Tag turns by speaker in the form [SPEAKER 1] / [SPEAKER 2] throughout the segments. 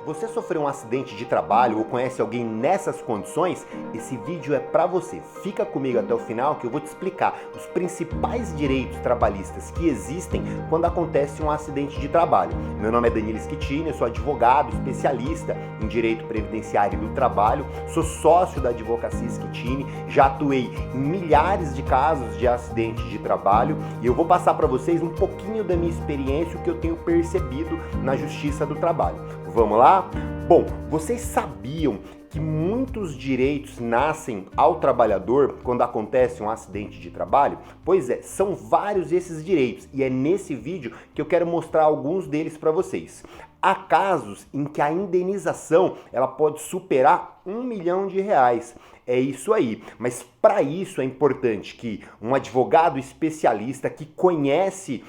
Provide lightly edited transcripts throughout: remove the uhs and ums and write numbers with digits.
[SPEAKER 1] Você sofreu um acidente de trabalho ou conhece alguém nessas condições? Esse vídeo é para você. Fica comigo até o final que eu vou te explicar os principais direitos trabalhistas que existem quando acontece um acidente de trabalho. Meu nome é Danilo Schettini, eu sou advogado, especialista em direito previdenciário do trabalho, sou sócio da Advocacia Schettini, já atuei em milhares de casos de acidente de trabalho e eu vou passar para vocês um pouquinho da minha experiência, o que eu tenho percebido na Justiça do Trabalho. Vamos lá? Bom, vocês sabiam que muitos direitos nascem ao trabalhador quando acontece um acidente de trabalho? Pois é, são vários esses direitos e é nesse vídeo que eu quero mostrar alguns deles para vocês. Há casos em que a indenização ela pode superar R$1 milhão. É isso aí, mas para isso é importante que um advogado especialista que conhece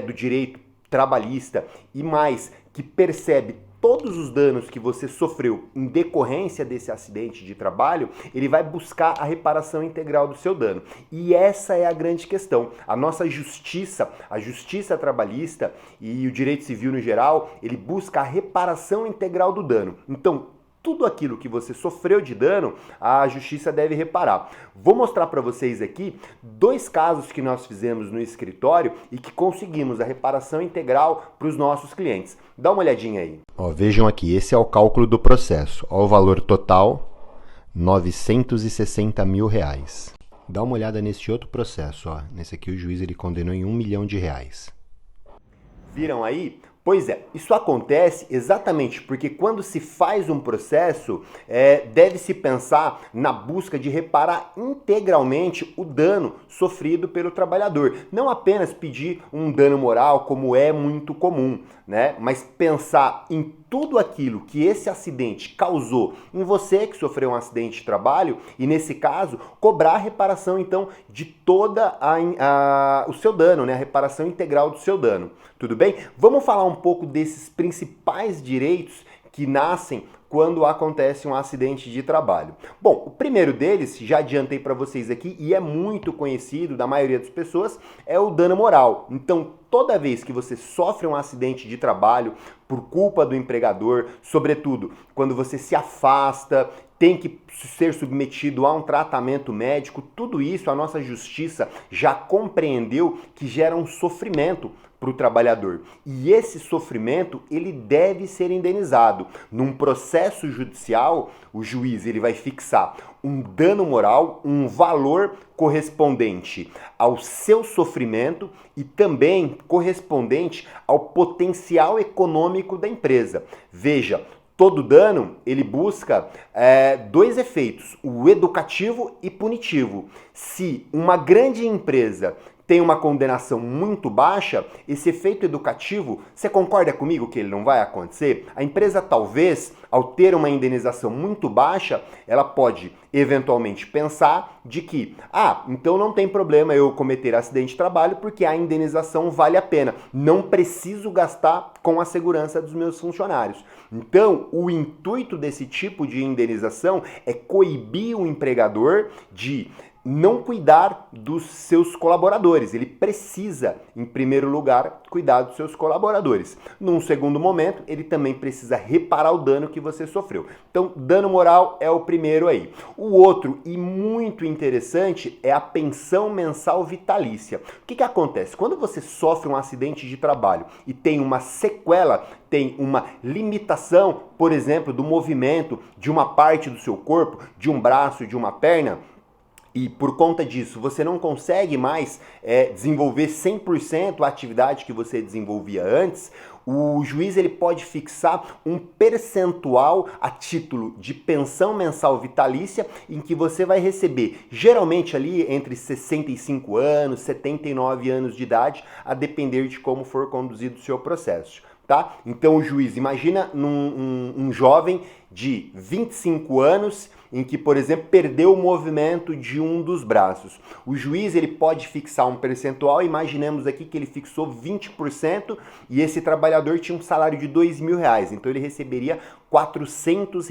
[SPEAKER 1] do direito trabalhista e mais, que percebe todos os danos que você sofreu em decorrência desse acidente de trabalho, ele vai buscar a reparação integral do seu dano. E essa é a grande questão. A nossa justiça, a justiça trabalhista e o direito civil no geral, ele busca a reparação integral do dano. Então, tudo aquilo que você sofreu de dano, a justiça deve reparar. Vou mostrar para vocês aqui dois casos que nós fizemos no escritório e que conseguimos a reparação integral para os nossos clientes. Dá uma olhadinha aí. Vejam aqui, esse é o cálculo do processo. O valor total, R$960 mil. Dá uma olhada nesse outro processo. Nesse aqui o juiz ele condenou em R$1 milhão. Viram aí? Pois é, isso acontece exatamente porque quando se faz um processo, deve-se pensar na busca de reparar integralmente o dano sofrido pelo trabalhador. Não apenas pedir um dano moral, como é muito comum, né? Mas pensar em tudo aquilo que esse acidente causou em você que sofreu um acidente de trabalho e, nesse caso, cobrar a reparação, então, de toda o seu dano, né? A reparação integral do seu dano. Tudo bem? Vamos falar um pouco desses principais direitos que nascem quando acontece um acidente de trabalho. Bom, o primeiro deles, já adiantei para vocês aqui, e é muito conhecido da maioria das pessoas, é o dano moral. Então, toda vez que você sofre um acidente de trabalho por culpa do empregador, sobretudo quando você se afasta, tem que ser submetido a um tratamento médico, tudo isso a nossa justiça já compreendeu que gera um sofrimento para o trabalhador. E esse sofrimento, ele deve ser indenizado. Num processo judicial, o juiz ele vai fixar um dano moral, um valor correspondente ao seu sofrimento e também correspondente ao potencial econômico da empresa. Veja, todo dano, ele busca dois efeitos, o educativo e punitivo. Se uma grande empresa tem uma condenação muito baixa, esse efeito educativo, você concorda comigo que ele não vai acontecer? A empresa talvez, ao ter uma indenização muito baixa, ela pode eventualmente pensar de que, então não tem problema eu cometer acidente de trabalho porque a indenização vale a pena. Não preciso gastar com a segurança dos meus funcionários. Então, o intuito desse tipo de indenização é coibir o empregador de não cuidar dos seus colaboradores. Ele precisa, em primeiro lugar, cuidar dos seus colaboradores. Num segundo momento, ele também precisa reparar o dano que você sofreu. Então, dano moral é o primeiro aí. O outro, e muito interessante, é a pensão mensal vitalícia. O que acontece? Quando você sofre um acidente de trabalho e tem uma sequela, tem uma limitação, por exemplo, do movimento de uma parte do seu corpo, de um braço, de uma perna, e por conta disso você não consegue mais desenvolver 100% a atividade que você desenvolvia antes, o juiz ele pode fixar um percentual a título de pensão mensal vitalícia em que você vai receber geralmente ali entre 65 anos, 79 anos de idade, a depender de como for conduzido o seu processo. Tá? Então o juiz, imagina um jovem de 25 anos em que, por exemplo, perdeu o movimento de um dos braços. O juiz ele pode fixar um percentual, imaginemos aqui que ele fixou 20% e esse trabalhador tinha um salário de R$ 2.000, então ele receberia R$ 400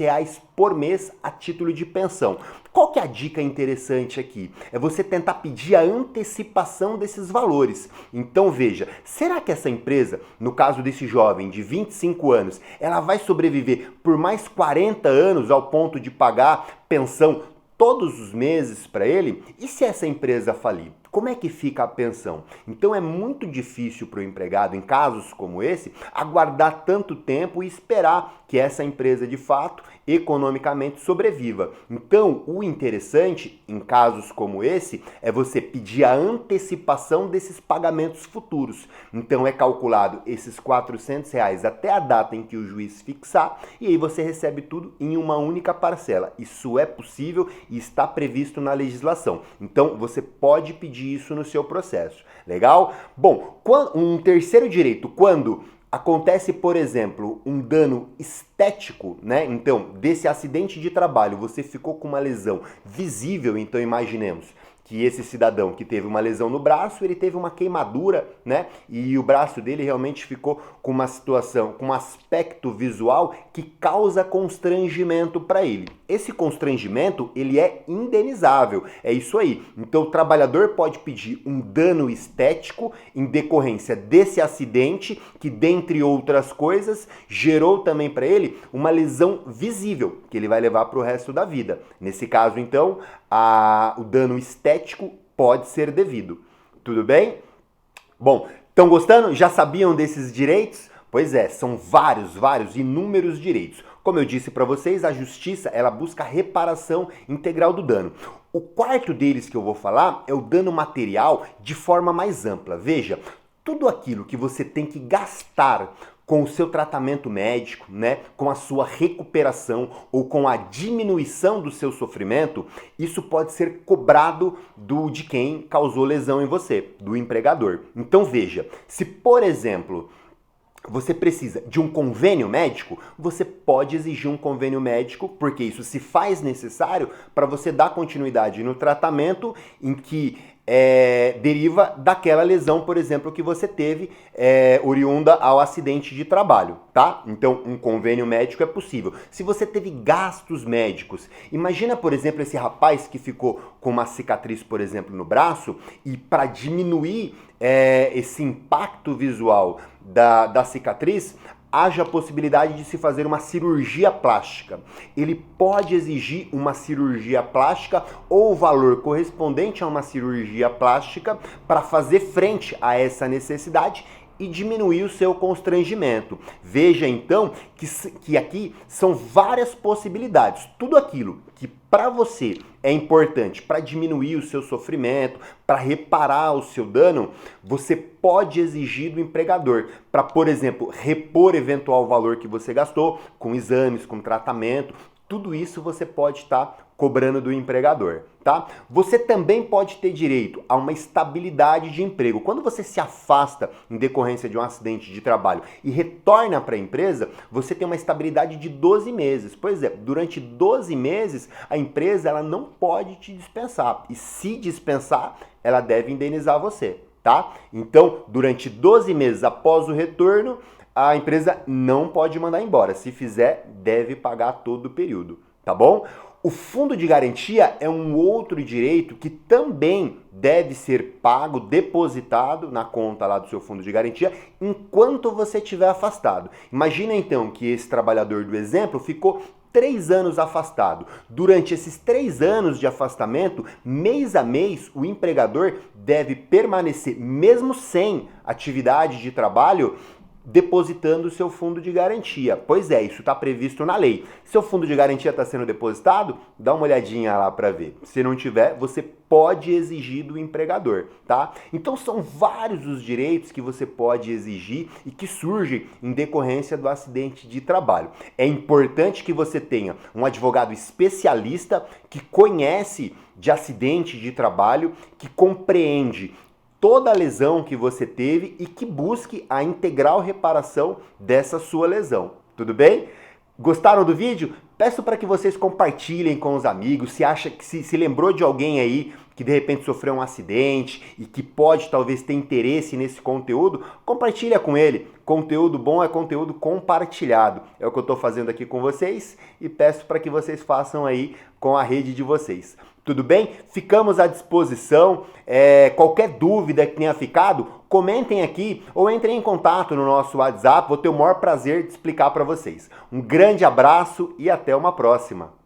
[SPEAKER 1] por mês a título de pensão. Qual que é a dica interessante aqui? É você tentar pedir a antecipação desses valores. Então veja, será que essa empresa, no caso desse jovem de 25 anos, ela vai sobreviver por mais 40 anos ao ponto de pagar pensão todos os meses para ele? E se essa empresa falir? Como é que fica a pensão? Então é muito difícil para o empregado, em casos como esse, aguardar tanto tempo e esperar que essa empresa de fato economicamente sobreviva. Então o interessante, em casos como esse, é você pedir a antecipação desses pagamentos futuros. Então é calculado esses R$ 400 até a data em que o juiz fixar e aí você recebe tudo em uma única parcela. Isso é possível e está previsto na legislação. Então você pode pedir isso no seu processo. Legal? Bom, um terceiro direito, quando acontece, por exemplo, um dano estético, né? Então, desse acidente de trabalho, você ficou com uma lesão visível, então imaginemos que esse cidadão que teve uma lesão no braço, ele teve uma queimadura, né? E o braço dele realmente ficou com uma situação, com um aspecto visual que causa constrangimento para ele. Esse constrangimento, ele é indenizável, é isso aí. Então o trabalhador pode pedir um dano estético em decorrência desse acidente que, dentre outras coisas, gerou também para ele uma lesão visível, que ele vai levar para o resto da vida. Nesse caso, então, o dano estético pode ser devido. Tudo bem? Bom, estão gostando? Já sabiam desses direitos? Pois é, são vários, inúmeros direitos. Como eu disse para vocês, a justiça ela busca a reparação integral do dano. O quarto deles que eu vou falar é o dano material de forma mais ampla. Veja, tudo aquilo que você tem que gastar com o seu tratamento médico, né, com a sua recuperação ou com a diminuição do seu sofrimento, isso pode ser cobrado de quem causou lesão em você, do empregador. Então veja, se por exemplo você precisa de um convênio médico, você pode exigir um convênio médico, porque isso se faz necessário para você dar continuidade no tratamento em que deriva daquela lesão, por exemplo, que você teve oriunda ao acidente de trabalho, tá? Então, um convênio médico é possível. Se você teve gastos médicos, imagina, por exemplo, esse rapaz que ficou com uma cicatriz, por exemplo, no braço, e para diminuir esse impacto visual da cicatriz, haja a possibilidade de se fazer uma cirurgia plástica. Ele pode exigir uma cirurgia plástica ou o valor correspondente a uma cirurgia plástica para fazer frente a essa necessidade e diminuir o seu constrangimento. Veja então que aqui são várias possibilidades. Tudo aquilo que para você é importante para diminuir o seu sofrimento, para reparar o seu dano, você pode exigir do empregador para, por exemplo, repor eventual valor que você gastou com exames, com tratamento. Tudo isso você pode estar cobrando do empregador, tá? Você também pode ter direito a uma estabilidade de emprego. Quando você se afasta em decorrência de um acidente de trabalho e retorna para a empresa, você tem uma estabilidade de 12 meses. Pois é, durante 12 meses, a empresa ela não pode te dispensar. E se dispensar, ela deve indenizar você, tá? Então, durante 12 meses após o retorno, a empresa não pode mandar embora. Se fizer, deve pagar todo o período, tá bom? O fundo de garantia é um outro direito que também deve ser pago, depositado na conta lá do seu fundo de garantia enquanto você estiver afastado. Imagina então que esse trabalhador do exemplo ficou 3 anos afastado. Durante esses 3 anos de afastamento, mês a mês, o empregador deve permanecer, mesmo sem atividade de trabalho, depositando o seu fundo de garantia. Pois é, isso está previsto na lei. Seu fundo de garantia está sendo depositado? Dá uma olhadinha lá para ver. Se não tiver, você pode exigir do empregador, tá? Então são vários os direitos que você pode exigir e que surgem em decorrência do acidente de trabalho. É importante que você tenha um advogado especialista que conhece de acidente de trabalho, que compreende toda a lesão que você teve e que busque a integral reparação dessa sua lesão. Tudo bem? Gostaram do vídeo? Peço para que vocês compartilhem com os amigos. Se acha que se lembrou de alguém aí que de repente sofreu um acidente e que pode talvez ter interesse nesse conteúdo, compartilha com ele. Conteúdo bom é conteúdo compartilhado. É o que eu estou fazendo aqui com vocês e peço para que vocês façam aí com a rede de vocês. Tudo bem? Ficamos à disposição. Qualquer dúvida que tenha ficado, comentem aqui ou entrem em contato no nosso WhatsApp. Vou ter o maior prazer de explicar para vocês. Um grande abraço e até uma próxima.